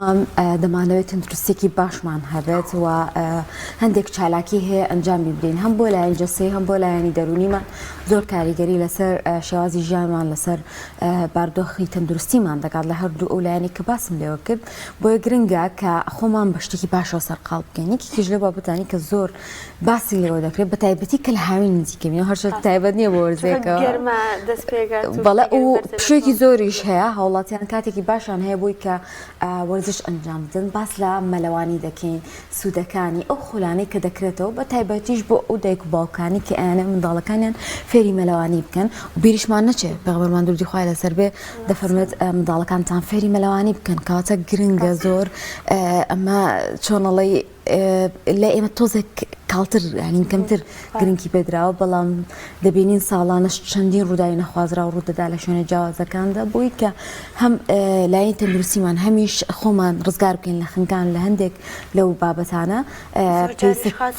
دەمانەوێت تەندروستێکی باشمان هەبێت و هەندێک چالاکی هەیە ئەنجام بدەین هەم بۆ لایەن جەستەیی هەم بۆ لایەنی دەرونیمان زۆر کاریگەری لەسەر شێوازی ژیانمان لەسەر باردۆخی تەندروستیمان دەکات لە هەردوو ئەو لایەنی کە باسم لێوە کرد بۆیە گرنگە کە خۆمان بە شتێکی باشەوە سەرقاڵ بکەین یەکێکیش لە بابەتانی کە زۆر باسی لێوە دەکرێت بە تایبەتی کە لە هاوین نزیکەوین هەر شت تایبەت نییە بۆ وەرزێکەوە بەڵێ و پشوێکی زۆریش هەیە هاوڵاتیان کاتێکی باشان هەیە بۆی کە وەرزش ئەنجام بدەن باس لە مەلەوانی دەکەین سوودەکانی ئەو خولانەی کە دەکرێتەوە بە تایبەتیش بۆ ئەو دایک و باوکانی کە ئەیانە منداڵەکانیان فێری مەلەوانی بکەن و بیریشمان نەچێت پێغەمبەرمان دوردی خوای لەسەر بێ دەفەرمێت منداڵەکانتان فێری مەلەوانی بکەن کەواتە گرنگە زۆر ئەمە چۆنەڵی لە ئێمە تۆزێک کاڵتر ینی کەمتر گرنگی پێدراوە بەڵام دەبینین ساڵانەش چەندین ڕووداوی نەخوازرا و ڕوودەدا لە شوێنە جیاوازەکاندا بۆی کە هەم لایەنی تەندروستیمان هەمیش خۆمان ڕزگار بکەین لە خنکان لە هەندێک لەو بابەتانە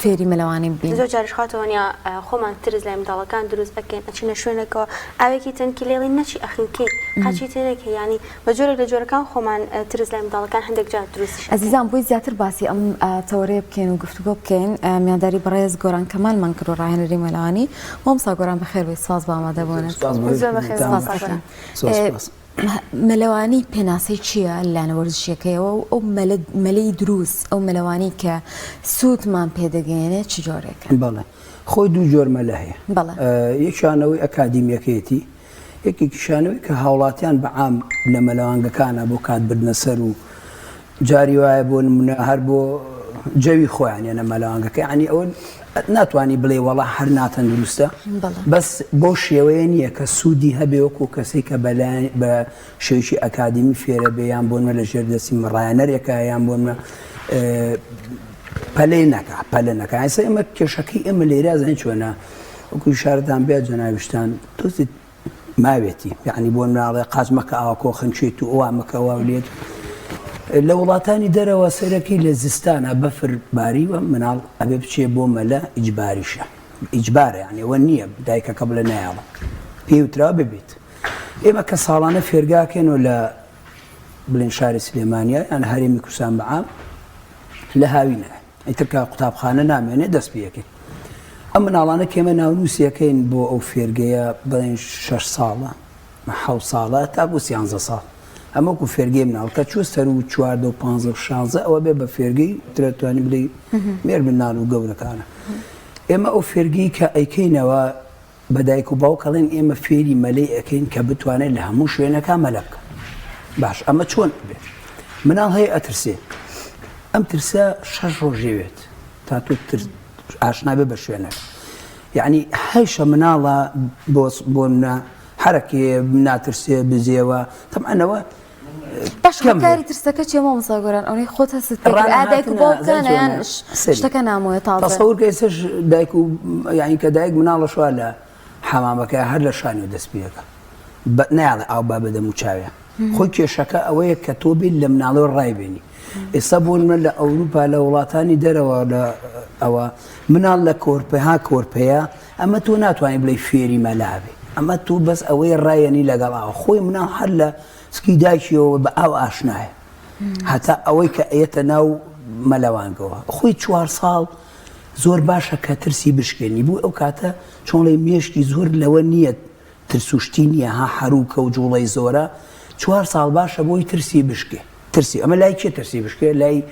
فێری مەلەوانی ببین. زۆر جاریش خاتەوەنیا خۆمان ترس لای منداڵەکان دروست بکەین ئەچینە شوێنێکەوە ئاوێکی تەنکی لێڵی نەچی ئەخینکەی قاچی تێنێک ینی بە جۆرێک لە جۆرەکان خۆمان ترس لای منداڵەکان هەندێک جار دروستش. ئەزیزان بۆی زیاتر باسی ئەم تەورەیە بکەین و گفتوگۆ بکەین میانداری بەڕێز گۆران کەمالمان کرد و ڕاهێنەری مەلەوانی مامۆستا گۆران بەخێر بێت سپاس بە ئامادەبوونت. مەلەوانی پێناسەی چییە لایەنە وەرزشیەکەیەوە و ئەو مەلەی دروست ئەو مەلەوانی کە سوودمان پێدەگەێنێت چ جۆرێکە؟ بەڵێ خۆی دوو جۆر مەلە هەیە یەکشانەوەی ئەکادیمیەکەیەتی یەکێکیشانەوەی کە هاوڵاتیان بەعام لە مەلەوانگەکانە بۆ کاتبردنە سەر و جاری وایە بۆ نمونە هەر بۆ جەوی خۆیان یەنە مەلەوانگەکە ینی ئەوە ناتوانانی بڵێ وەڵا هەر ناتەندروستە بەس بۆ شێوەیە نییە کە سوودی هەبێ وەکو کەسێک کە بە شێوکی ئەکادمی فێرە بێ یان بۆنمە لە ژێردەستی ڕایەنەرێکە یان بۆنمە پەلەی نەکە پەلە نەکە ئەسا ئێمە کێشەکەی ئێمە لێرە زەن چۆنە وەکو شارەتان بێت جەناویشتان تۆزی ماوێتی یعنی بۆ مناڵێ قاچ مەکە ئاوەکۆ خەنچێت و ئەوە مەکەوا لێت لە وڵاتانی دەرەوە سەرەکی لە زستانە بەفر باریوە مناڵ ئەبێ بچێ بۆ مەلە ئیجباریشە ئیجبارە یانیەوە نییە دایکەکە بڵێ نایاڵە پێی وترا ببێت ئێمە کە ساڵانە فێرگاکەنەوە لە بڵێن شاری سلێمانیا یان هەرێمی کوردستان بەعام لە هاوینە ئیترکە قوتابخانە نامێنێ دەست پێەکەین ئەم مناڵانە کێمە ناونووسیەکەین بۆ ئەو فێرگەیە بڵێن 6 ساڵە 7 ساڵە تا بۆ 13 ساڵ ئەمەکو فێرگەی مناڵ کە چوە سەر و 14 و 15 و 16 ئەوە بێ بە فێرگەی دەتوانانی بڵێ مێر مناڵ و گەورەکانە ئێمە ئەو فێرگی کە ئەیکەینەوە بەدایک و باوکەڵێن ئێمە فێری مەلەی ئەەکەین کە بتوانێت لە هەموو شوێنەکە مەلە بکە باش ئەمە چۆن بێت مناڵ هەیە ئەترسێ ئەم ترسە 6 ڕۆژێوێت تا تۆ ئاشنا بێ بە شوێنەکە یعنی هەیشە مناڵە بۆ منە حرەکێ ناترسێ بزێەوە تەمەنەوە باشکاری ترسەکە چێ مامۆستا گۆران ئەوەی خۆت هەست ئادایک و باوکانە یان شتەکە نامۆیە تاڵ تەسەوور کە ئێستش دایک و یعنی کە دایک مناڵە شووا لە حەمامەکە هەر لە شانی دەست پێەکە نایاڵێ ئاو با بەدەم و چاوێ خۆی کێشەکە ئەوەیە کە تۆ بێت لە مناڵەوە ڕایبێنی ئێستا بۆ من لە ئەوروپا لە وڵاتانی دەرەوە لە ئەوە مناڵ لە کۆرپەها کۆرپەیە ئەمە تۆ ناتوانانی بڵێ فێری مەلابێ ئەمە تو بەس ئەوەی ڕایەنی لەگەڵاوە خۆی مناڵ هەر لە سکی دایکیەوە بە ئاو ئاشنایە هەتا ئەوەی کە ئەیەتە ناو مەلەوانگەوە خۆی 4 ساڵ زۆر باشە کە ترسی بشکێنی بوو ئەو کاتە چۆنڵی مێشکی زۆر لەوە نییە ترسوشتی نییە ها هەروکە و جوڵەی زۆرە 4 ساڵ باشە بۆی ترسی بشکێ ترسی ئەمە لای کێ ترسی بشکێ لای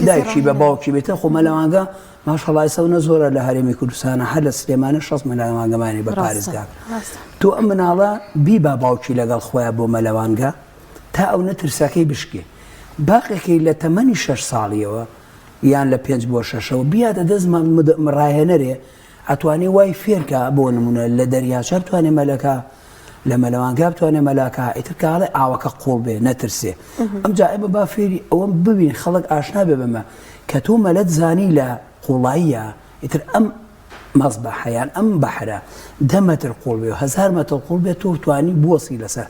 دایکی بە باوکی بێتە خۆ مەلەوانگە ماشەڵڵای سەونە زۆرە لە هەرێمی کوردستانە هەر لە سلێمانە 6 مەلەوانگەمانی بە پارێزگاکە تۆ ئەم مناڵە بی با باوکی لەگەڵ خۆیان بۆ مەلەوانگە تا ئەو نەترسەکەی بشکێ باقێکی لە تەمەنی 6 ساڵیەوە یان لە 5 بۆ 6ەوە بیاتە دەست ڕاهێنەرێ ئەتوانێ وای فێرکە بۆ نمونە لە دەریاچە توانێ مەلەکە لە مەلەوانگا بتوانێ مەلاکە ئیتر کاڵێ ئاوەکە قوڵ بێ نەترسێ ئەمجا ئێمە با فێری ئەوەم ببین خەڵک ئاشنا بێ بەمە کە تۆ مەلەت زانی لە قوڵاییە ئیتر ئەم مەزبەحەیان ئەم بەحرە 10 مەتر قوڵ بێ و 1000 مەتر قوڵ بێت تۆ توانی بوەسی لەسەر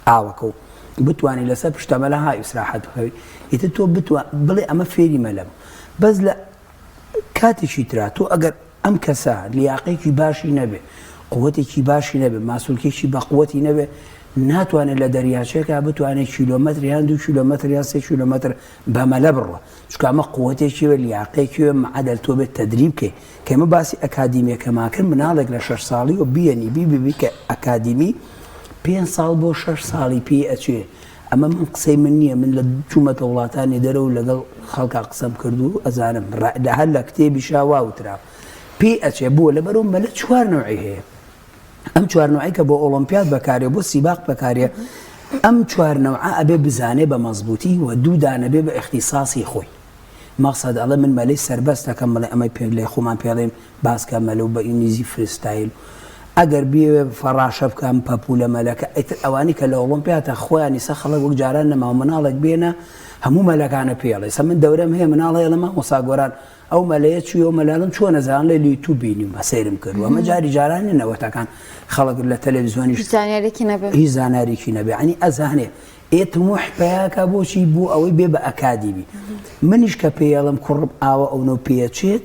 ئاوەکە و بتوانی لەسەر پشتە مەلەها ئیسراحەت بخەوی ئیتر تۆ بڵێ ئەمە فێری مەلەم بەس لە کاتێکی ترا تۆ ئەگەر ئەم کەسە لیاقەیەکی باشی نەبێ قووەتێکی باشی نەبێ ماسوولکێکی بە قووەتی نەبێ ناتوانێت لە دەریاچێکە بتوانێت کیلۆمەتر یان 2 کیلۆمەتر یا 3 کیلۆمەتر بەمەلە بڕوە چونکە ئەمە قووەتێکی وە لیاقەیەکی معەدەل تۆ بێت تەدریب بکەی کە ئێمە باسی ئەکادیمیەکەماکرد مناڵێک لە 6 ساڵی و بیەنی بیبی کە ئەکادیمی 5 ساڵ بۆ 6 ساڵی پێی ئەچێ ئەمە من قسەی من نییە من لە چوومەتە وڵاتانی دەرەوە لەگەڵ خەڵکا قسەم کردو ئەزانم هەر لە کتێبی شاواوترا پێی ئەچێ بووە لەبەرەوە مەلە 4 نوعی هەیە ئەم 4 نوعی کە بۆ ئۆلۆمپیاد بەکارێ بۆ سیباق بەکارێ ئەم 4 نەوعە ئەبێ بزانێ بە مەزبوطی و دوو دانەبێ بە اختصاصی خۆی مەقسەد ئەڵێ من مەلەی سەربەست دەکەم بڵێ ئەمەی پێ لێ خۆمان پێڵێن باسکە مەلە و بە ئینگلیزی فریستایل ئەگەر بێ فەڕاشە بکەم پەپوولە مەلەکە ئیتر ئەوانی کە لە ئۆلۆمپیاتە خۆیانی سە خەڵک وەک جاران نەماوە مناڵێک بێنە هەموو مەلەکانە پێڵێ سە من دەورەم هەیە مناڵەیە لەما وەساگۆران ئەو مەلەیە چوی ئەو مەلادم چۆن نەزان لە یوتیوب بینیم سەیرم کردووە ئەمە جاری جارانی نەوەتەکان خەڵک لە تەلەڤیزیۆنیش هیچ زانیارێکی نەبێ عنی ئەزانێ ئێتموح پیاکە بۆچی بوو ئەوەی بێ بە ئەکادیمی منیش کە پێڵم کوڕم ئاوە ئەوە پێچێت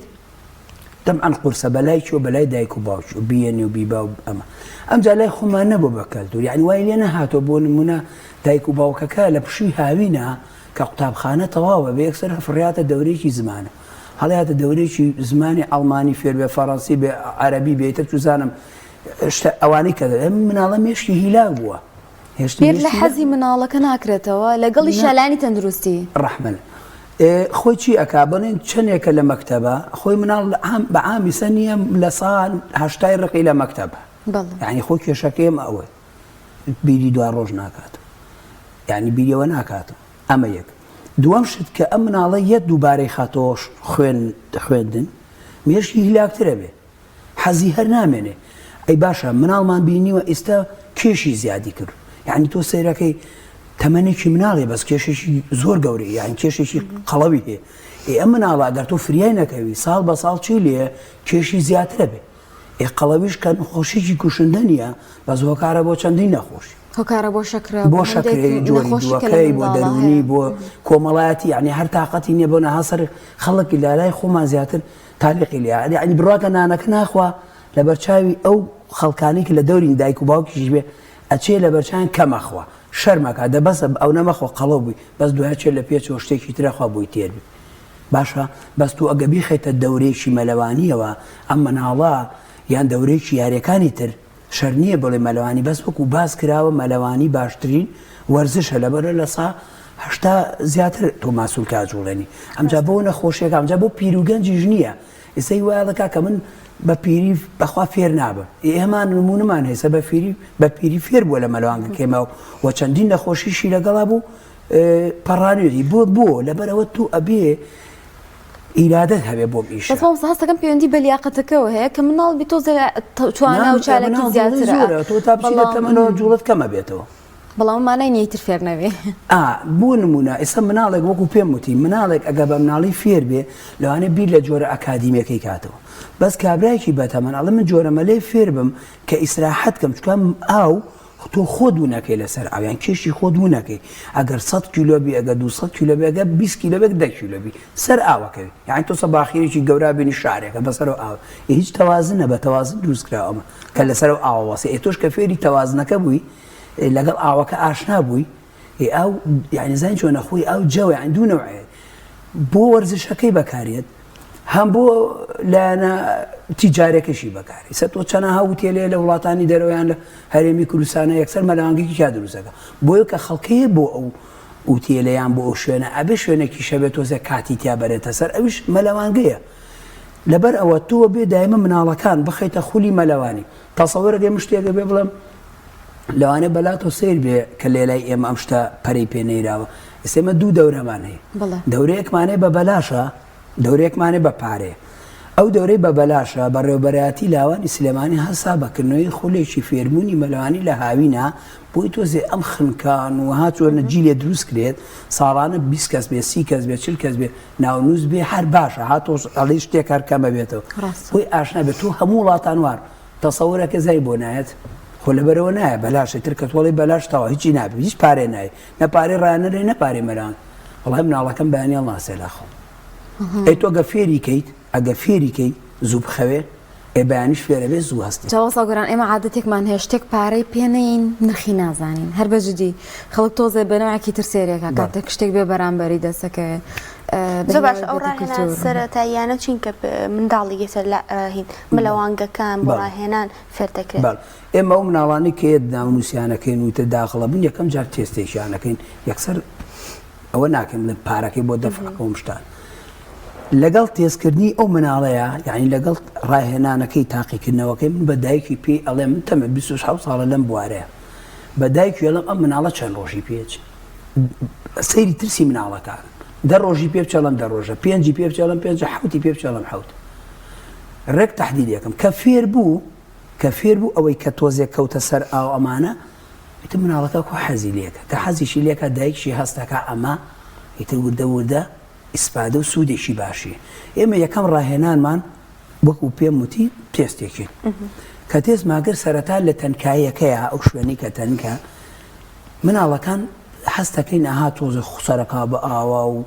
طبعا قورسە بەلای چۆ بەلای دایک و باوچ و بیەنی و بیبا و ئەمە ئەمجا لای خۆمان نەبوو بە کەلتور یعنی وای لێ نەهاتۆ بۆ نمونە دایک و باوکەکە لە پشووی هاوینە کە قوتابخانە تەواوە بە یەکسەر فڕاتە دەورێکی زمانە هەڵیاتە دەورێکی زمانی ئەڵمانی فێر بێ فەڕەنسی بێ عەرەبی بێتە توزانم ئەوانەی کە مناڵە مێشکی هیلا بووە پێر لە حەزی مناڵەکە ناکرێتەوە لەگەڵی شالانی تەندروستی ڕەحمەن خۆی چی ئەکا بڵێن چەندێکە لە مەکتەبە خۆی مناڵ بە عامی سە نییە لە ساڵ 80 ڕقی لە مەکتەبە یعنی خۆی کێشەکەیم ئەوە بیری دوا ڕۆژ ناکاتەوە یعنی بیریەوە ناکاتەوە ئەمە یەک دووەم شت کە ئەم مناڵە یەک دووبارەی خاتۆش خوێندن مێشکی هیلاکترە بێ حەزی هەر نامێنێ ئەی باشە مناڵمان بینیوە ئێستا کێشی زیادی کرد یعنی تۆ سەیرەکەی تەمەنێکی مناڵێ بەس کێشێکی زۆر گەورەی یان کێشێکی قەڵەوی هەیە ئەم مناڵە ئەگەر تۆ فریای نەکەوی ساڵ بە ساڵ چی لێ کێشی زیاترە بێ قەڵەویش کە خۆشێکی کوشندە نیە بەس هۆکارە بۆ چەندی نەخۆشی هۆکارە بۆ شەکرە بۆ شەکرەی جۆری دووەکەی بۆ دەرونی بۆ کۆمەڵایەتی یعنی هەر تااقەتی نییە بۆ نەهاسەر خەڵکی لالای خۆمان زیاتر تالیقی لێ یعنی بڕواکە نانەکە ناخوا لە بەرچاوی ئەو خەڵکانی کە لە دەوری دایک و باوکیش بێ ئەچێ لە بەرچیان کەمەخوا شەرمەکە دەبەسە ئەو نەمەخۆ قەڵەو بووی بەس دوای چێت لە پێچەوە شتێکی ترەخوا بووی تێربی باشە بەس تو ئەگە بیخێتە دەورێکی مەلەوانیەوە ئەم مناڵە یان دەورێکی یاریەکانی تر شەر نییە بڵێ مەلەوانی بەس وەکو باز کراوە مەلەوانی باشترین وەرزشە لەبەرە لە سا هەشتا زیاتر تۆ ماسوول کاجوڵێنی ئەمجا بۆ نەخۆشیەکە ئەمجا بۆ پیرروگەنجیش نییە ئێستای وایە دەکا کە من بە پیری بەخوا فێر نابە ئێمان نمونەمان هێسە بە پیری فێر بووە لە مەلەوانگەکەمەوە و چەندین نەخۆشیشی لەگەڵا بوو پەڕانێتی بۆ لەبەرەوە تو ئەبێ ئیرادەت هەبێ بۆم ئیش هەستەکەم پەیوەندی بە لیاقەتەکەەوە هەیە کە مناڵ بی تۆ توانە و چالێکی زیاترە تۆ تا بچیت تەمەنەوە جوڵت کەمە بێتەوە بەڵام مانای نیەتر فێر نەوێ بۆ نمونە ئێستا مناڵێک وەکو پێم وتی مناڵێک ئەگە بە مناڵی فێر بێ لەوانێ بیر لە جۆرە ئەکادیمیەکەی کاتەوە بەس کابراایکی بەتەمەن ئەڵە من جۆرەمەلەی فێر بم کە ئیسراحەت کەم چکەم ئاو تۆ خۆ دوو نەکەی لەسەر ئاویان کێشی خۆ دوو نەکەی ئەگەر 100 کیلۆبی ئەگە 200 کیلۆبی ئەگە 20 کیلۆبێک 10 کیلۆبی سەر ئاوەکەوی یعنی تۆ سەباخیرێکی گەورا بینی شارێکە بەسەر ئاو هیچ تەوازنە بە تەوازن دروستکراوەمە کە لەسەر ئاوەوەسی تۆش کە فێری تەوازنەکە بووی لەگەڵ ئاوەکە ئاشنا بووی ئەو یعنی زین چۆن نەخۆی ئەو جەوە یان دوو نەوعێ بۆ وەرزشەکەی بەکارێت هەم بۆ لایەنە تیجارێکەشی بەکاری سە تۆ چەنە هاوتێ لێ لە وڵاتانی دەرەوەیان لە هەرێمی کوردستانە یەکسەر مەلەوانگەیەکی کا دروستەکە بۆیە کە خەڵکەیە بۆ ئەو وتێلەیان بۆ ئەو شوێنە ئەبێ شوێنێکی شەبێت تۆزە کاتی تیا بەرێتە سەر ئەویش مەلەوانگەیە لەبەر ئەوە تۆ بێ دایمە مناڵەکان بخەیتە خولی مەلەوانی تەسەوەرە دێ شتێکە بێ بڵێم لەوانێ بەلاتۆ سیر بێ کە لێلای ئێمە ئەم شتە پەرەی پێنەیراوە ئێسێمە دوو دەورەمان هەیە دەورەیەکمانێ بە بەلاشە دەورێکمانێ بە پارێ ئەو دەورەی بە بەلاشە بەڕێوەبەرەتی لاوانی سلێمانی هەسا بەکردنەوەی خولێکی فێربوونی مەلەوانی لە هاوینە بۆی تۆزێ ئەم خنکان و هاچۆرنە جیلێ دروست کرێت ساڵانە 20 کەس بێ 30 کەس بێ 40 کەس بێ ناونووس بێ هەر باشە هاتۆ ئەڵی شتێک هەر کەمە بێتەوە بۆی ئاشنا بێت تۆ هەموو وڵاتان وار تەسەوەرەکە زای بۆ نایەت خۆ لەبەرەوە نایە بەلاشی تر کە تۆڵی بەلاشتەوە هیچی نابێت هیچ پارێ نایە نەپارێ ڕانەرێ نەپارێ مەلان وەڵای مناڵەکەم بەیانیان ناسێ لەخۆ ئەی تۆ ئەگە فێری کەیت ئەگە فێری کەی زوو بخەوێ بەیانیش فێرە بێ زوو هەستی جاوەسا گۆران ئێمە عادەتێکمان هەیە شتێک پارەی پێنەین نرخی نازانین هەر بەجددی خەڵک تۆزێ بەنەوەکی تر سێرێکە کاتێک شتێک بێ بەرامبەری دەستەکەوێ زۆر باش ئەو ڕاهێنان سەرەتاییانە چینکە منداڵی گەسەر هین ملەوانگەکان بۆ ڕاهێنان فێر دەکرێت ئێمە ئەو مناڵانی کە ناونووسیانەکەین وتە داخڵە بوون یەکەم جار تێستێکیانەکەین یەکسەر ئەوە ناکەم لە پارەکەی بۆ دەفعەکەم شتان لەگەڵ تێزکردنی ئەو مناڵەیە یعنی لەگەڵ ڕاهێنانەکەی تاقیکردنەوەکەی من بە دایکی پێی ئەڵێ من تەمە 26 ساڵە لەم بوارەیە بە دایکی ئەڵێم ئەم مناڵە چەند ڕۆژی پێچ سەیری ترسی مناڵەکان دە ڕۆژی پێ بچەڵم دە ڕۆژە پێنجی پێ بچەڵم پێنج حوتی پێ بچەڵم حوت ڕێک تەحدید یەکەم کە فێر بوو ئەوەی کە تۆزێک کەوتە سەر ئاو ئەمانە ئیتر مناڵەکە خۆ حەزی لێکە کە حەزیشی لێکە دایکشی هەستەکە ئەمە ئیتر وردە ئیسپادە و سوودێکی باشی ئێمە یەکەم ڕاهێنانمان وەکو پێم وتی تێستێکی کە تێست ماگەر سەرەتا لە تەنکاییەکەیە ئەو شوێنی کە تەنکە مناڵەکان هەستەکەی نەها تۆزە سەرەکا بە ئاوا و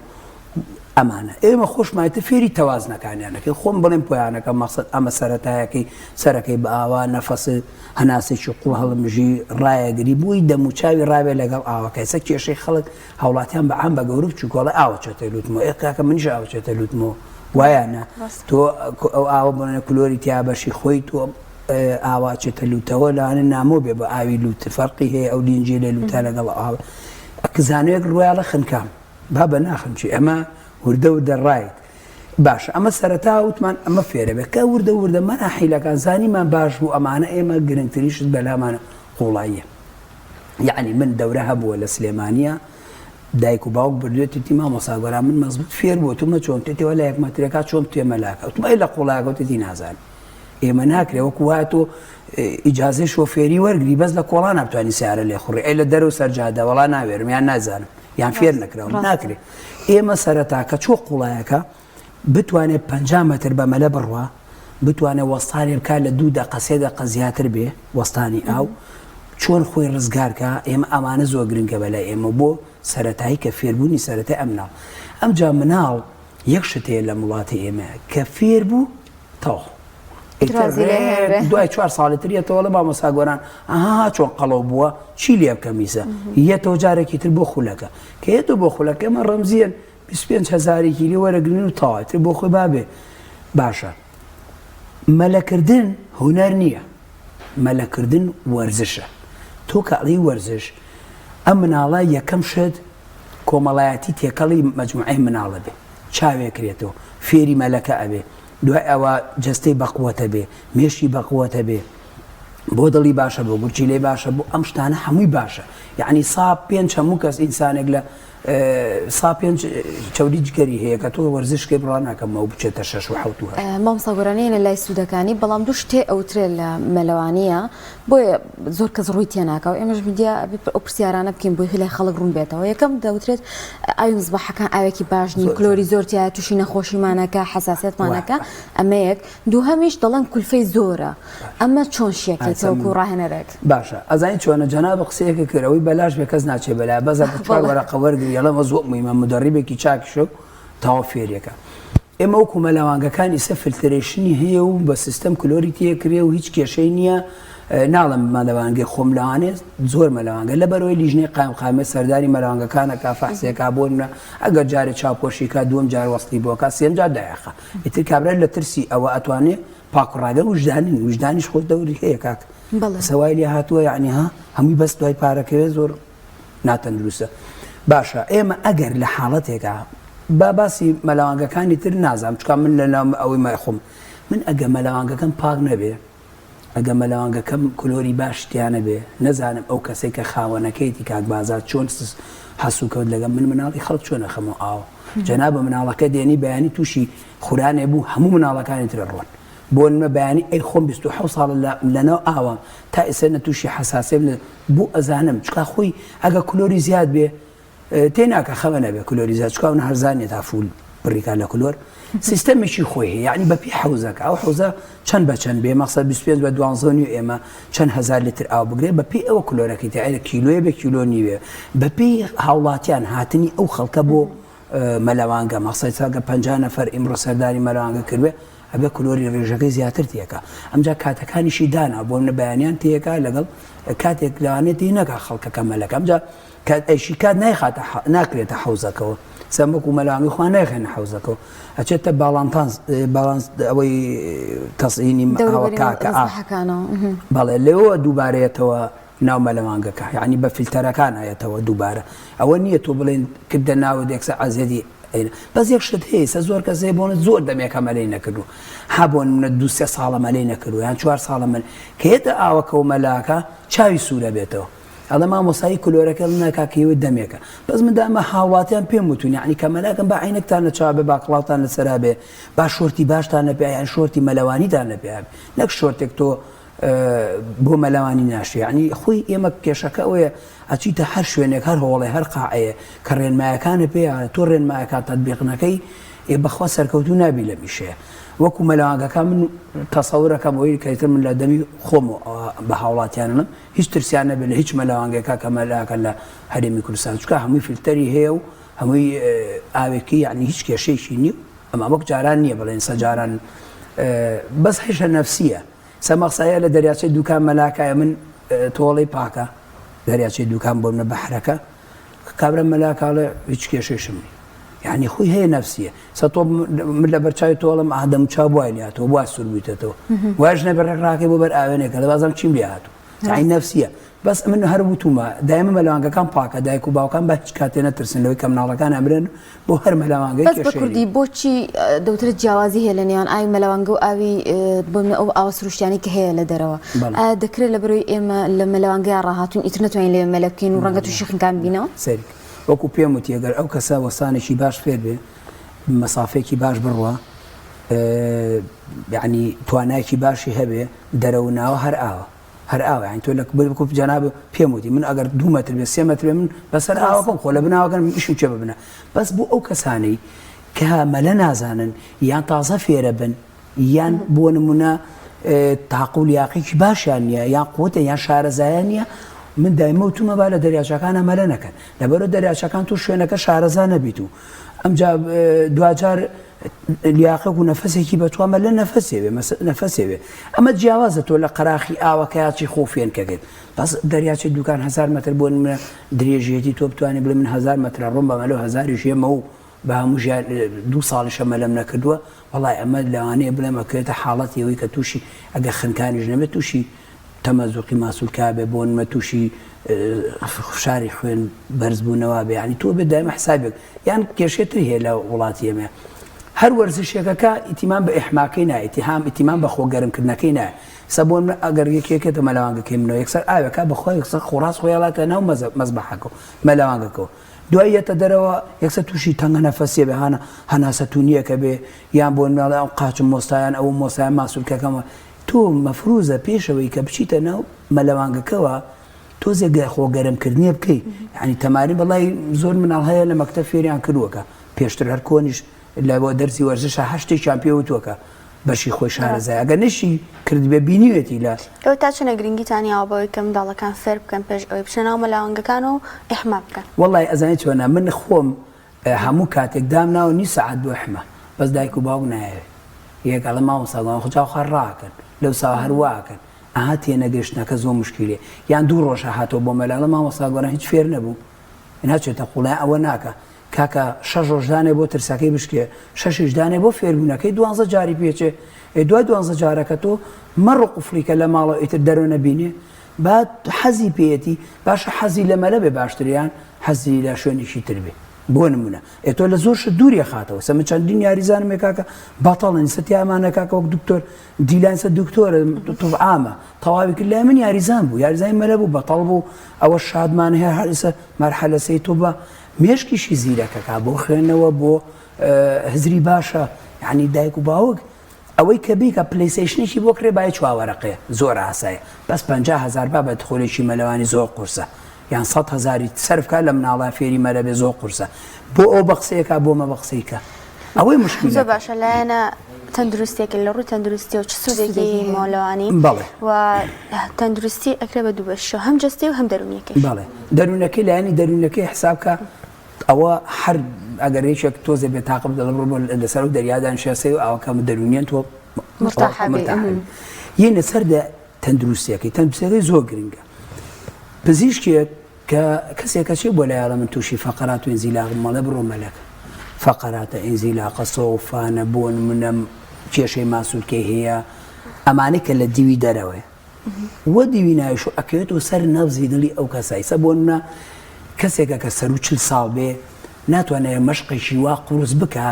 ئەمانە ئێمە خۆشمایتە فێری تەوازنەکانیانەکەی خۆم بڵێم پۆیانەکە مەقسەد ئەمە سەرەتایەکەی سەرەکەی بە ئاوا نەفەس هەناسێکی قوڵ هەڵمژی ڕایەگری بووی دەموچاوی ڕاوێ لەگەڵ ئاوەکەی سە کێشەی خەڵک هەوڵاتیان بە عام بە گەورە چووکۆڵە ئاوە چێتە لوتمەوە ئێکاکە منیش ئاوە چێتە لوتمەوە وایانە تۆ ئەو ئاوە بڵێنە کلۆری تیا بەشی خۆی تۆ ئاوا چێتە لوتەوە لاانە نامۆ بێ بە ئاوی لوت فەرقی هەیە ئەو لینجێ لێ لوتە لەگەڵ ئاوە کزانوێک ڕوایڵە خنکام با بە ناخمچی ئەمە وردە و دەڕایت باش ئەمە سەرەتا وتمان ئەمە فێرە بێت کە وردە مەناحیلەکان زانیمان باش بوو ئەمانە ئێمە گرنگتریشت بەلامانە قوڵاییە یعنی من دەورە هەبووە لە سلێمانیە دایک و باوک بردوێتی تیما مەساگۆرا من مەزبوط فێر بوو تومە چۆن تێتەوە لە یەکمەترەکە چۆن تێمەلاکە وتمە لە قوڵاگەوتێتی نازان ئێمە ناکرێ وەکو وایە تۆ ئیجازەی شۆفێری وەرگری بەس لە کۆڵان ناتوانانی سیارە لێ خوڕی ئەی لە دەرەوە سەرجادە وەڵا ناوێرم یان نازانم یان فێر نەکراوە ناکرێت ئێمە سەرەتا کە چۆ قوڵایەکە بتوانێت 50 مەتر بەمەلە بڕوا بتوانێت وەستانی بکات لە 2 دقە 3 دقە زیاتر بێ وەستانی ئاو چۆن خۆی ڕزگارکە ئێمە ئەمانە زۆر گرنگە بەلای ئێمە بۆ سەرەتایی کە فێربوونی سەرەتای ئەم مناڵ ئەمجا مناڵ یەک شتەیە لە وڵاتی ئێمە کە فێر بوو تەواو دوای 4 ساڵتریەتەوە لە مامۆساگۆران ئەها چۆن قەڵەو بووە چی لێ بکەمیسە یەتەوە جارێکی تر بۆ خولەکە کە یەتەوە بۆ خولەکە ئێمە ڕەمزیەن 25,000 لێ وەرەگرن و تەواوتر بۆ خۆی بابێ باشە مەلەکردن هونەر نییە مەلەکردن وەرزشە تۆ کاڵی وەرزش ئەم مناڵە یەکەم شت کۆمەڵایەتی تێکەڵی مەجموعەی مناڵە بێ چاوێکرێتەوە فێری مەلەکە ئەبێ دوای ئەوە جەستەی بەقووەتە بێ مێشی بەقووەتە بێ بۆ دڵی باشە بۆ گورچی لێ باشە بۆ ئەم شتانە هەمووی باشە یعنی سا پێنج هەموو کەس ئینسانێک لە سا پێنج چەوری جگەری هەیە کە تۆ وەرزشکەی بڕان ناکەمەوە بچێتە 6 و 7 مامۆستا گۆرانەیە لە لای سوودەکانی بەڵام دوو شتێ ئەوترێ لە مەلەوانیە بۆیە زۆر کەس ڕووی تێناکەوە ئێمەش میدیا ئەو پرسیارانە بکەین بۆی لای خەڵک ڕوون بێتەوە یەکەم دەوترێت ئایا مزبەحەکان ئاوێکی باش نی کلۆری زۆرتیا تووشی نەخۆشیمانەکە حساسیتمانەکە ئەمە یەک دووهەمیش دەڵێن کولفەی زۆرە ئەمە چۆن شیەکێتەوە و ڕاهێنەرێک باشە ئەزانین چۆنە جەناب قسەیەکە کردەوەی بەلاش بێ کەس ناچێ بەلا بەزە چوار وەرەقە وەرگری یەڵەمە زۆر مهمە مدەڕیبێکی چاکیشە تاوا فێریەکە ئێمە وەکو مەلەوانگەکانی سە فیلترێشنی هەیە و بە سیستەم کلۆری تێکرێ و هیچ کێشەی نییە ناڵم مەلەوانگەی خۆم لەوانێت زۆر مەلەوانگە لە بەرەوەی لیژنەی قایمقامێت سەرداری مەلەوانگەکانە کافەحسێکا بۆ منە ئەگەر جارێک چاوپۆشیکە دووەم جار وەستی بۆکە سێم جار دایەخە ئیتر کابرا لە ترسی ئەوە ئەتوانێت پاکڕاگە وجدانیش خۆش دەوری هەیە کاک سەوای لێ هاتووە یعنی ها هەمووی بەس دوای پارەکەوێ زۆر ناتەندروستە باشە ئێمە ئەگەر لە حاڵەتێکە با باسی مەلەوانگەکانی تر نازانم چکە من لە ئەوەی مایخۆم من ئەگە مەلەوانگەکەم پاک نەبێ ئەگە مەلەوانگەکەم کلۆری باشتیانە بێ نەزانم ئەو کەسێک کە خاوەنەکەیتی کاک بازار چۆن حەسوکەوت لەگەم من مناڵی خەڵک چۆن نەخەمەوە ئاوە جەنابە مناڵەکە دێنی بەیانی تووشی خورانێ بوو هەموو مناڵەکانی ترە ڕۆن بۆ نمە بەیانی ئەی خۆم 27 ساڵ لەنەوە ئاوام تا ئێستا نەتووشی حەساسێ بوو ئەزانم چکە خۆی ئەگە کلۆری زیاد بێ تێناکە خەمە نەبێ کلۆری زیاد چکاون هەرزانێت تا فول بڕیکا لە کلۆر سیستەمێکی خۆی هەیە یعنی بەپی حوزەکە ئەو حوزە چەند بە چەند بێ مەقسەد 25 بە 12 ئێمە چەند هزار لیتر ئاو بگرێ بەپی ئەوە کلۆرەکەی تایە کیلۆیە بە کیلۆ نیوێ بەپی هاوڵاتیان هاتنی ئەو خەڵکە بۆ مەلەوانگە مەقسەد چاکە 50 نەفەر ئیمڕۆ سەردانی مەلەوانگە کردوێ ئەبێ کلۆری ڕێژەکەی زیاتر تێکە ئەمجا کاتەکانیشی دانا بۆ منە بەیانیان تێکە لەگەڵ کاتێک لەوانێتی نەکە خەڵکەکە مەلەکە ئەمجا ئەیشی کات ناکرێتە حوزەکەەوە سەمەک و مەلەوانگی خوا نایخێنە حوزەکەەوە ئەچێتە باڵانس ئەوەی تەسعینی کاکە بەڵێ لێەوە دووبارەیەتەوە ناو مەلەوانگەکە یعنی بە فیلتەرەکان هەیەتەوە دووبارە ئەوە نییە تۆ بڵێن کردە ناوە دێکسە ئازێدی بەس یەک شت هەیە سە زۆر کەسێ بۆنە زۆر دەمێکە مەلەی نەکردو هابوون منە 2-3 ساڵە مەلەی نەکردو یان 4 ساڵە مەل کە هێتە ئاوەکە و مەلاکە چاوی سوورە بێتەوە ئەڵە مامۆسایی کلۆرەکە ناکاکەوە دەمێکە بەس مندامە هاوڵاتیان پێم وتون یعنی کە مەلاکەم با عینەکتان نەچاو بێ با کڵاوتان لەسەرا بێ با شۆرتی باشتان نەپێ یان شۆرتی مەلەوانیتان نەپێ نەک شۆرتێک تۆ بۆ مەلەوانی ناشی یعنی خۆی ئێمە کێشەکە ئەوەیە ئەچیتە هەر شوێنێک هەر هۆڵێ هەر قاعەیە کە ڕێنمایەکانە پێ تۆ ڕێنمایەکان تەطبیقنەکەی بەخوا سەرکەوتو نابی لە میشەیە وەکو مەلەوانگەکان من تەسەورەکەم ئەوەی کەیتر من لە دەمی خۆم بە هاوڵاتیانم هیچ ترسیان نەبێت لە هیچ مەلەوانگەکە کە مەلاکە لە هەرێمی کوردستان چونکە هەمووی فیلتەری هەیە و هەمووی ئاوێکی یعنی هیچ کێشەیەکی نییە ئەمە وەک جاران نییە بڵێن سەجاران بەس هێشە نەفسیە سەمەقسایە لە دەریاچەی دوکان مەلاکایە من تۆڵی پاکە دەریاچەی دوکان بۆ منە بەحرەکە کابرا مەلاکاڵێ هیچ کێشێشم نیە یعنی خۆی هەیە نەفسیە سە تۆ من لە بەرچاوی تۆڵم ئادەم چاو بوای لاتەوە بوا سوور بوویتەوە واش نەبەرڕێکڕاکەی بۆ بەر ئاوێنێکە دەبازم چیم لێ هاتوو یعنی نەفسیە بەس من هەر وتومە دایمە مەلەوانگەکان پاکە دایک و باوکان بە هیچ کاتێ نەترسن لەوەی کە مناڵەکان ئەمرن بۆ هەر مەلەوانگەی بەس بە کوردی بۆچی دەوترێت جیاوازی هەیە لە نێوان ئاوی مەلەوانگە و ئاوی بۆ ئەو ئاوە سروشتیانی کە هەیە لە دەرەوە دەکرێت لە بەرەوەی ئێمە لە مەلەوانگەی ڕاهاتوون ئیتر نەتوانین لێ مەلە بکەین و ڕەنگە تووشی خنکان بینەوە سەری وەکو پێم وتی ئەگەر ئەو کەسە وەستانێکی باش فێر بێ مەسافێکی باش بڕوە یعنی توانایکی باشی هەبێ دەرەو ناوە هەر ئاوە یعنی تۆ لە بکوب جەناب پێم وتی من ئەگەر 2 مەتر بێ 3 مەتر بێ من بەسەر ئاوەکەم خۆ لە بناوەکەم ئیشم چێ ببنە بەس بۆ ئەو کەسانەی کە مەلە نازانن یان تازە فێرە بن یان بۆ نمونە تاقو و لیاقێکی باشیان نییە یان قوتە یان شارەزایان نییە من دایمە وتومە با لە دەریاچەکانە مەلە نەکەن لەبەرەوە دەریاچەکان تو شوێنەکە شارەزا نەبیت و ئەمجا دوجار لیاقەک و نەفەسێکی بەتوامە لە نەفەسێوێ ئەمە جیاوازە تۆ لە قەراخی ئاوەکەیاچی خۆفێنکەکەیت بەس دەریاچی دوکان 1000 مەتر بۆ منە درێژێتی تۆ بتوانێت بڵێ من 1000 مەتر ڕۆم بەمەلە 1000 ژێمە و بە هەموو 2 ساڵیشە مەلەم نەکردووە وەڵای ئەمە لەوانەیە بڵێمەکەوێتە حاڵەتەوەی کە تووشی ئەگە خنکانیش نەبێت تووشی تەمەزوقی ماسوولکا بێ بۆ نمە تووشی فشاری خوێن بەرزبوونەوە بێ ینی تۆ بێ دایمە حسابێک یان کێشێتری هەیە لە وڵاتی ئێمە هەر وەرزشێکەکە ئیتیمان بە ئیحماکەی نایە ئیتیمان بە خۆگەرمکردنەکەی نایە سە بۆ ئەگەر یەکێکێتە مەلەوانگەکەیمەوە یەکسەر ئاوەکە بەخۆی یەکسەر خۆڕاست خۆیاڵاتە ناو مەزبەحەکە مەلەوانگەکەەوە دوای یەتە دەرەوە یەکسەر تووشی تەنگە نەفەسێ بێ هەناسەتونیەکە بێ یان بۆ ناڵە ئەو قاچم مۆستایان ئەو مۆسایان ماسوولکەکەمە تۆ مەفروزە پێشەوەی کە بچیتە ناو مەلەوانگەکەەوە تۆزێک خۆگەرمکردنیە بکەیت ینی تەماری بەڵای زۆر مناڵ هەیە لە مەکتەب فێریان کردووەکە پێشتر هەر کۆنیش لە بۆ دەرسی وەرزشە 8 پێوتووەکە بەشی خۆی شارەزای ئەگەر نشی کرد بێ بینیوێتی لە ئەو تا چنە گرنگیتانیەوە بەوەی کە منداڵەکان فێر بکەن پێش ئەوەی بچنە ناو مەلەوانگەکان و ئیحما بکەن وەڵای ئەزانێت چۆنە من خۆم هەموو کاتێک دام ناو نی سەعات بۆ ئیحما بەس دایک و باوک نایەوێت یەکەڵە مامۆستاگوان خۆچاو خەڕاکەن لەو ساوە هەرواکەن ئاها تێنەگەشتنەکە زۆر مشکلێ یان 2 ڕۆژە هاتەوە بۆ مەلەڵە مامۆستاگۆران هیچ فێر نەبوو ناچێتە قوڵای ئەوە ناکە کاکە 6 ڕۆژدانێ بۆ ترسەکەی بشکێ 6 دانێ بۆ فێربوونەکەی 12 جاری پێچێ دوای 12 جارەکە تۆ مەڕ قوفریکە لە ماڵەوە ئیتر دەرۆ نەبینێ بعد حەزی پێیەتی باشە حەزی لە مەلە بێ باشتریان حەزی لە شوێنێکی تر بێ بۆ نمونە ئێتۆ لە زۆر دووریە خاتەوە سەمە چەندین یاریزانم کاکە بەتەڵن سەتیامانە کاکە وەک دکتۆر دیلانسە دکتۆرە تۆ عامە تەواوی کرد لای من یاریزان بوو یاریزانی مەلە بوو بەتەڵ بوو ئەوە شادمان هەیە هەرسە مەرحەلەسەی تۆ بە مێشکیشی زیرەکەکە بۆ خوێنەوە بۆ هزری باشە یعنی دایک و باوک ئەوەی کە بیکە پلیسیشنێکی بۆ کرێ باە چاوەڕقێ زۆر ئاسایە بەس 50,000 بابەت خۆلێکی مەلەوانی زۆر قورسە یان 100,000 سەرفکە لە مناڵە فێری مەرە بێ زۆر قورسە بۆ ئەو بەقسەیەکە بۆمە بەقسەیکە ئەوەی مشکل زۆر باشە لایەنە تەندروستێکی لە ڕووی تەندروستی و چ سوودێکی مۆلەوانی و تەندروستی ئەکرێ بە دوو بەشە هەم جەستی و هەم دەرونیەکەی بەڵێ دەرونەکەی لایەنی دەرونەکەی حسابکە ئەوە هەر ئەگەر ێکێک تۆزێ بێت تاقب دەڵ لەسەر و دەریادان شێسەی و ئاوەکەم دەرونیان تۆ یەنە سەردە تەندروستیەکەی تەندروستیەکەی زۆر گرنگە. پزیشکێک کە کەسێکە چێ بۆ لایەڵە من تووشی فەقەرات و ئینزیلاق مەڵێ بڕۆ مەلەکە فەقەراتە ئینزیلاقە سۆفانە بۆ نمونە کێشەی ماسوولکەی هەیە ئەمانەی کە لە دیوی دەرەوەی وە دیوی ناویش و ئەکەوێتەوە سەر نەبزی دڵی ئەو کەسایی سە بۆ نمونە کەسێکە کە سەر و 40 ساڵ بێ ناتوانێت مەشقێکی وا قورس بکە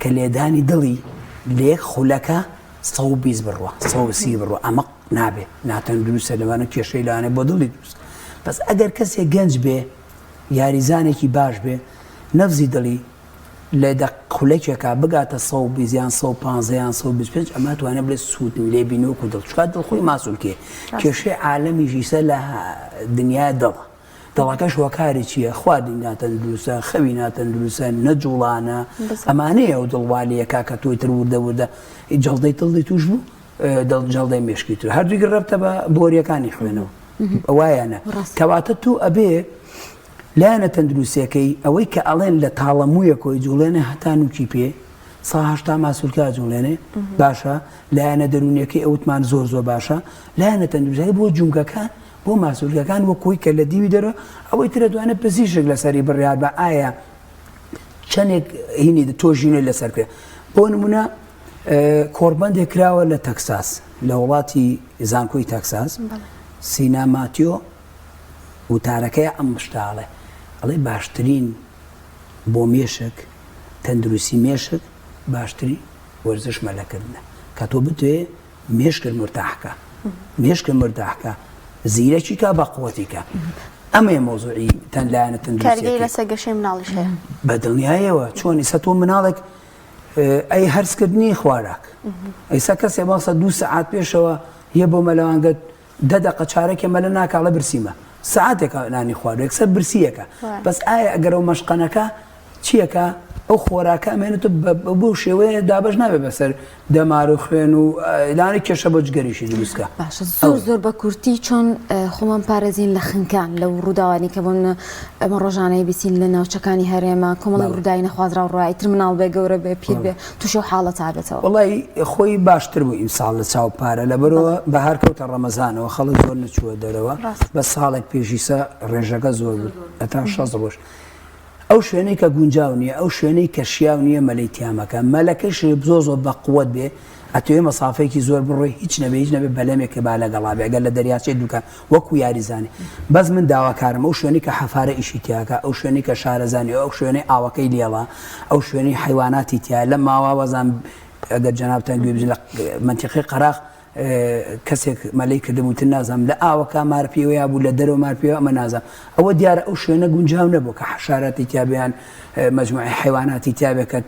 کە لێدانی دڵی لێک خولەکە 120 بڕوە 130 بڕوە ئەمە نابێ ناتەندروستە لەوانە کێشەی لەوانێ بۆ دڵی دروست. بەس ئەگەر کەسێک گەنج بێ یاریزانێکی باش بێ نەبزی دڵی لە خولەکێکا بگاتە 120 یان 150 یان 125 ئەمە توانێت بڵێ سوودنی لێ بینۆک و دڵچکات دڵخۆی ماسوولکێ کێشەی عالەمیژی سەر لە دنیای دڵە دڵەکەش وەکاری چییە؟ خوا ناتەندروستە خەوی ناتەندروستە نەجوڵانە ئەمانەیە و دڵوالیەکە کە تۆی تر وردەوردە جەڵدەی دڵی توش بوو جەڵدەی مێشکی تر هەردووی گەڕێتە بە بۆریەکانی خوێنەوە ئەوایانە کەواتە تو ئەبێ لایەنە تەندروستیەکەی ئەوەی کە ئەڵێن لە تاڵەموویە کۆی جوڵێنێ هەتا نوکی پێ 180 ماسوولکە جوڵێنێ باشە لایەنە دەرونیەکەی ئەوتمان زۆر باشە لایەنە تەندروستیەکەی بۆ جونگەکان بۆ ماسوولکەکان وە کۆی کە لە دیوی دەرە ئەوەی ترە دوانێت پزیشک لەسەری بڕیار بە ئایا چەندێک هینی تۆژینە لەسەر کرێ بۆ نمونە کۆڕبەندێک کراوە لە تەکساس لە وڵاتی زانکۆی تەکساس سینا ماتیۆ وتارەکەی ئەم مشتاڵێ ئەڵێ باشترین بۆ مێشک تەندروستی مێشک باشتری وەرزش مەلەکردنە کە تۆ بتوێ مێشکرد مرتاحکە مێشکە مرداحکە زیرەکی کا بە قووەتیکە ئەمێ مۆزوعی لایەنە تەندروستی لەسەر گەشەی مناڵیش هەیە بە دڵنیایەوە چۆنی سە تۆ مناڵێک ئەی هەرسکردنی خوارک ئەیسا کەسێ باسە 2 سەعات پێشەوە یە بۆ مەلەوانگەت 10 دقە چارەکێ مەلە ناکاڵە برسیمە ساعتێکە نانی خوارد یەکسەر برسیەکە بەس ئایا ئەگەر ئەو مەشقەنەکە چیەکە ئەو خۆراکە ئەمێنێتە بۆ شێوەیە دابش نابێت بەسەر دەمار و خوێن و لانی کێشە بۆ جگەریشی دروستکە باشە زۆر بە کورتی چۆن خۆمان پارێزین لە خنکان لەو ڕووداوانی کە بۆن ئەمە ڕۆژانەی بیسین لە ناوچەکانی هەرێمە کۆمەڵی ڕووداوی نەخوازرا و ڕایتر مناڵ بێ گەورە بێ پیر بێ تووشە و حاڵە تابێتەوە وەڵی خۆی باشتر بوو ئیمساڵ لە چاو پارە لەبەرەوە بەهار کەوتە ڕەمەزانەوە خەڵک زۆر نەچووە دەرەوە بە ساڵێک پێشیسە ڕێژەکە زۆر بوو ئەتا 6 ڕۆژ ئەو شوێنەی کە گونجاو نییە ئەو شوێنەی کە شیاو نییە مەلەی تیامەکە مەلەکەش زۆر بە قووەت بێ ئەتوێ مەسافەیەکی زۆر بڕۆی هیچ نەبێ بەلەمێکە با لەگەڵا بێ ئەگەر لە دەریاچێ دوکان وەکو یاریزانێ بەس من داواکارم ئەو شوێنی کە حەفارە ئیشی تیاکە ئەو شوێنی کە شارەزانی ئەو شوێنەی ئاوەکەی لێڵا ئەو شوێنی حیواناتی تیا لە ماوا وەزان ئەگەر جەنابتان گوێ بژن لە منتیقی قەراق کەسێک مەلەی کردموتن نازانم لە ئاوەکە مارپیەوەیا بوو لە دەرەوە مارپیەوە ئەمە نازانم ئەوە دیارە ئەو شوێنە گونجاو نەبوو کە حەشاراتی تیابیان مەجموعی حیواناتی تیابێکەت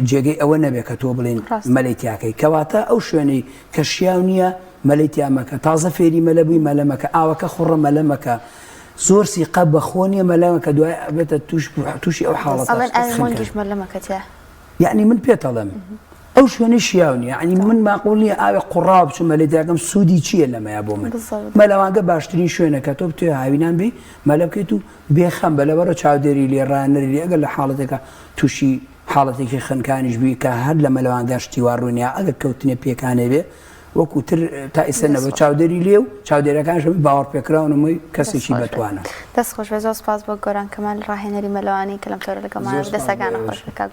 جێگەی ئەوە نەبێت کە تۆ بڵێن مەلەی تیاکەی کەواتە ئەو شوێنەی کە شیاو نییە مەلەی تیامەکە تازە فێری مەلە بووی مەلەمەکە ئاوەکە خوڕە مەلەمەکە زۆر سیقە بەخۆنیە مەلەمەکە دوای ئەبێتە تووشی ئەو حاڵەتە یعنی من پێتەڵێم ئەو شوێنی شیاونی ینی من ماقوڵنی ئاوێ قوڕاو بچم مەلەی تیاکەم سوودی چییە لەمەیە بۆ من مەلەوانگە باشترین شوێنەکە تۆ بتوێ هاوینان بی مەلە بکەیت و بێخەم بەلەوەرە چاودێری لێ ڕانەری ئەگەر لە حاڵەتێکە تووشی حاڵەتێکی خنکانیش بووی کە هەر لە مەلەوانگەشتی وارڕوونیا ئەگەر کەوتنێ پێکانێ بێ وەکوتر تا ئێسەنەوە چاودێری لێ و چاودێرەکانشەوەی باوەڕ پێکراونەوەی کەسێکی بەتوانە دەست خۆش بێ زۆر سپاس بۆ گۆران کەمال ڕاهێنەری مەلەوانی کە لەم تۆرە لەگەڵمان دەستەکانە خۆش بکات.